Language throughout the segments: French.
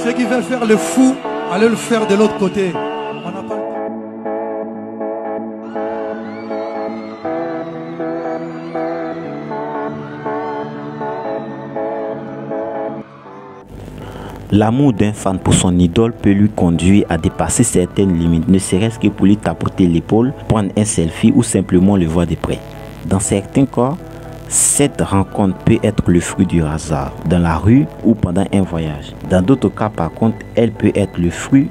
Ceux qui veulent faire le fou, allez le faire de l'autre côté. On n'a pas... L'amour d'un fan pour son idole peut lui conduire à dépasser certaines limites, ne serait-ce que pour lui tapoter l'épaule, prendre un selfie ou simplement le voir de près. Dans certains cas, cette rencontre peut être le fruit du hasard, dans la rue ou pendant un voyage. Dans d'autres cas, par contre, elle peut être le fruit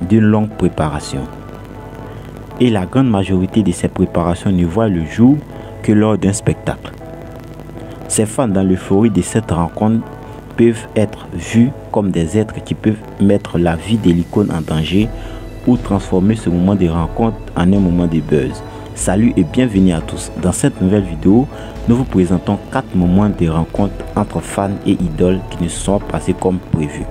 d'une longue préparation. Et la grande majorité de ces préparations ne voient le jour que lors d'un spectacle. Ces fans, dans l'euphorie de cette rencontre, peuvent être vus comme des êtres qui peuvent mettre la vie de l'icône en danger ou transformer ce moment de rencontre en un moment de buzz. Salut et bienvenue à tous. Dans cette nouvelle vidéo, nous vous présentons 4 moments de rencontre entre fans et idoles qui ne se sont passés comme prévu.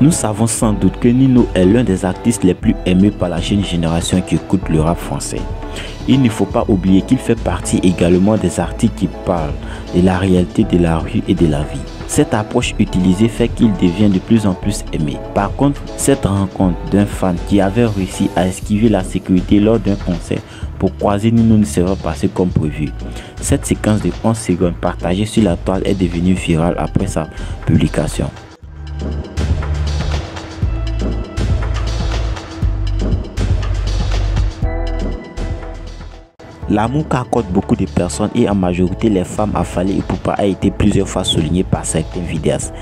Nous savons sans doute que Nino est l'un des artistes les plus aimés par la jeune génération qui écoute le rap français. Il ne faut pas oublier qu'il fait partie également des artistes qui parlent de la réalité de la rue et de la vie. Cette approche utilisée fait qu'il devient de plus en plus aimé. Par contre, cette rencontre d'un fan qui avait réussi à esquiver la sécurité lors d'un concert pour croiser Nino ne s'est pas passée comme prévu. Cette séquence de 11 secondes partagée sur la toile est devenue virale après sa publication. L'amour qu'accordent beaucoup de personnes et en majorité les femmes à Fally Ipupa a été plusieurs fois souligné par certains vidéastes.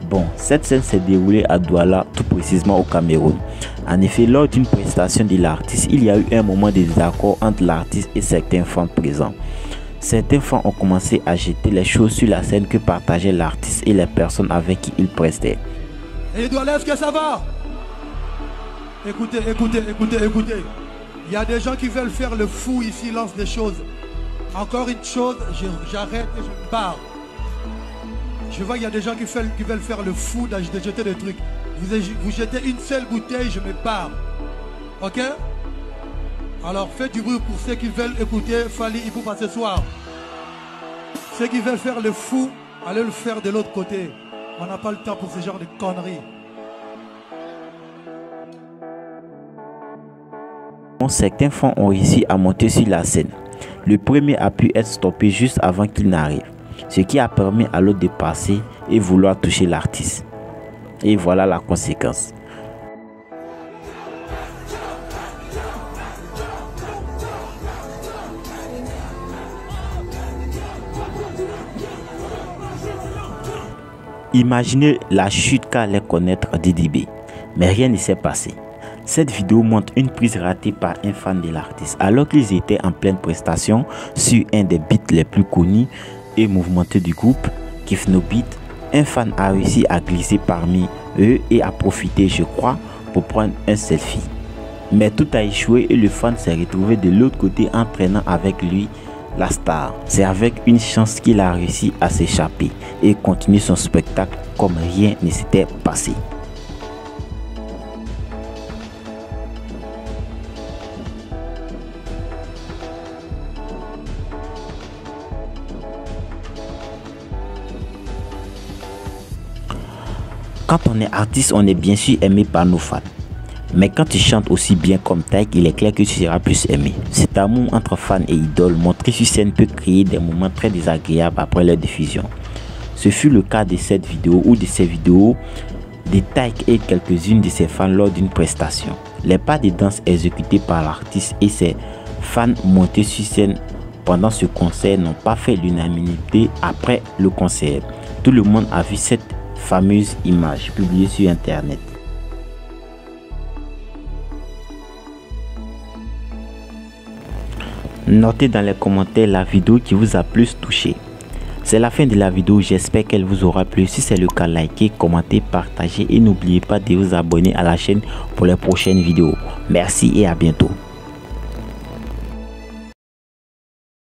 Bon, cette scène s'est déroulée à Douala, tout précisément au Cameroun. En effet, lors d'une prestation de l'artiste, il y a eu un moment de désaccord entre l'artiste et certains fans présents. Certains fans ont commencé à jeter les choses sur la scène que partageait l'artiste et les personnes avec qui il prestait. Et Douala, est-ce que ça va? Écoutez. Il y a des gens qui veulent faire le fou ici, lancent des choses. Encore une chose, j'arrête et je me barre. Je vois qu'il y a des gens qui veulent faire le fou, de jeter des trucs. Vous jetez une seule bouteille, je me barre. Ok? Alors faites du bruit pour ceux qui veulent écouter Fally Ipupa ce soir. Ceux qui veulent faire le fou, allez le faire de l'autre côté. On n'a pas le temps pour ce genre de conneries. Certains fans ont réussi à monter sur la scène. Le premier a pu être stoppé juste avant qu'il n'arrive, ce qui a permis à l'autre de passer et vouloir toucher l'artiste. Et voilà la conséquence. Imaginez la chute qu'allait connaître Didi B, mais rien ne s'est passé. Cette vidéo montre une prise ratée par un fan de l'artiste alors qu'ils étaient en pleine prestation sur un des beats les plus connus et mouvementés du groupe, Kiff No Beat. Un fan a réussi à glisser parmi eux et a profité, je crois, pour prendre un selfie. Mais tout a échoué et le fan s'est retrouvé de l'autre côté entraînant avec lui la star. C'est avec une chance qu'il a réussi à s'échapper et continuer son spectacle comme rien ne s'était passé. Quand on est artiste, on est bien sûr aimé par nos fans. Mais quand tu chantes aussi bien comme Taïk, il est clair que tu seras plus aimé. Cet amour entre fans et idoles montré sur scène peut créer des moments très désagréables après leur diffusion. Ce fut le cas de cette vidéo ou de ces vidéos de Taïk et quelques-unes de ses fans lors d'une prestation. Les pas de danse exécutés par l'artiste et ses fans montés sur scène pendant ce concert n'ont pas fait l'unanimité après le concert. Tout le monde a vu cette fameuse image publiée sur internet. Notez dans les commentaires la vidéo qui vous a plus touché. C'est la fin de la vidéo, j'espère qu'elle vous aura plu. Si c'est le cas, likez, commentez, partagez et n'oubliez pas de vous abonner à la chaîne pour les prochaines vidéos. Merci et à bientôt.